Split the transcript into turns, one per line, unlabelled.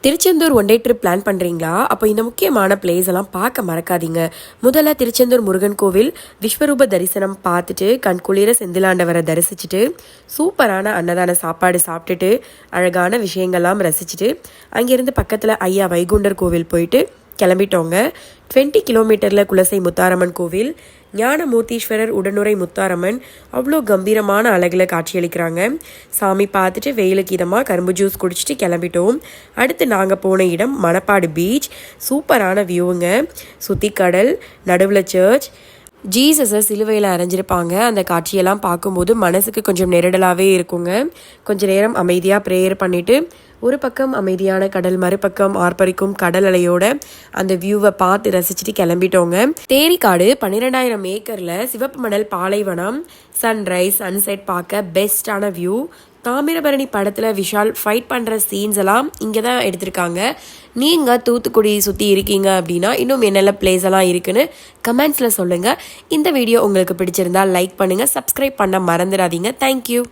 Tiruchendur one day trip plan பண்ணுறீங்களா? அப்போ இந்த முக்கியமான பிளேஸ் எல்லாம் பார்க்க மறக்காதீங்க. முதல்ல திருச்செந்தூர் முருகன் கோவில் விஸ்வரூப தரிசனம் பார்த்துட்டு கண்குளிர செந்திலாண்டவரை தரிசிச்சுட்டு சூப்பரான அன்னதான சாப்பாடு சாப்பிட்டுட்டு அழகான விஷயங்கள்லாம் ரசிச்சுட்டு அங்கேருந்து பக்கத்தில் ஐயா வைகுண்டர் கோவில் போயிட்டு கிளம்பிட்டோங்க. 20 கிலோமீட்டரில் குலசை முத்தாரம்மன் கோவில், ஞானமூர்த்தீஸ்வரர் உடனுரை முத்தாரம்மன் அவ்வளோ கம்பீரமான அழகில் காட்சியளிக்கிறாங்க. சாமி பார்த்துட்டு வெயிலுக்கு இதமாக கரும்பு ஜூஸ் குடிச்சிட்டு கிளம்பிட்டோம். அடுத்து நாங்கள் போன இடம் மணப்பாடு பீச். சூப்பரான வியூவுங்க. சுற்றி கடல், நடுவில் சர்ச், ஜீசஸை சிலுவையில் அரைஞ்சிருப்பாங்க. அந்த காட்சியெல்லாம் பார்க்கும்போது மனசுக்கு கொஞ்சம் நெருடலாகவே இருக்குங்க. கொஞ்சம் நேரம் அமைதியாக ப்ரேயர் பண்ணிவிட்டு ஒரு பக்கம் அமைதியான கடல், மறுபக்கம் ஆர்ப்பரிக்கும் கடல் அலையோட அந்த வியூவை பார்த்து ரசிச்சுட்டு கிளம்பிட்டோங்க. தேரிக்காடு 12,000 ஏக்கரில் சிவப்பு மணல் பாலைவனம், சன்ரைஸ் சன்செட் பார்க்க பெஸ்டான வியூ. தாமிரபரணி படத்தில் விஷால் ஃபைட் பண்ணுற சீன்ஸ் எல்லாம் இங்கே தான் எடுத்திருக்காங்க. நீங்கள் தூத்துக்குடி சுற்றி இருக்கீங்க அப்படின்னா இன்னும் என்னென்ன பிளேஸ் எல்லாம் இருக்குன்னு கமெண்ட்ஸில் சொல்லுங்கள். இந்த வீடியோ உங்களுக்கு பிடிச்சிருந்தா லைக் பண்ணுங்கள், சப்ஸ்கிரைப் பண்ண மறந்துடாதீங்க. தேங்க்யூ.